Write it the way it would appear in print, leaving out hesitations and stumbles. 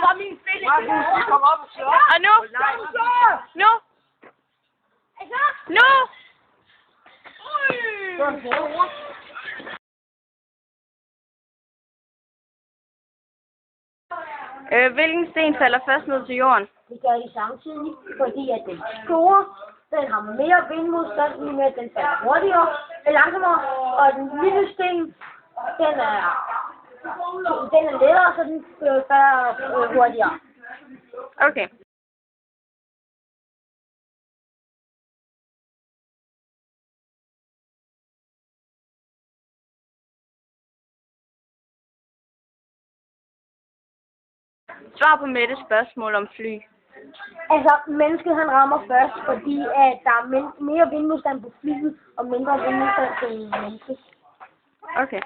fra min fælde. Kom op og slå. Og nu? Nu? Nu? Hvilken sten falder først ned til jorden? Det gør de samtidig, fordi at den store, den har mere vindmodstand, i med at den falder hurtigere, langsommere, og den lille sten, den er lettere, så den falder hurtigere. Okay. Svar på Mettes spørgsmål om fly. Altså, mennesket han rammer først, fordi at der er mere vindmodstand på flyet, og mindre vindmodstand på mennesket. Okay.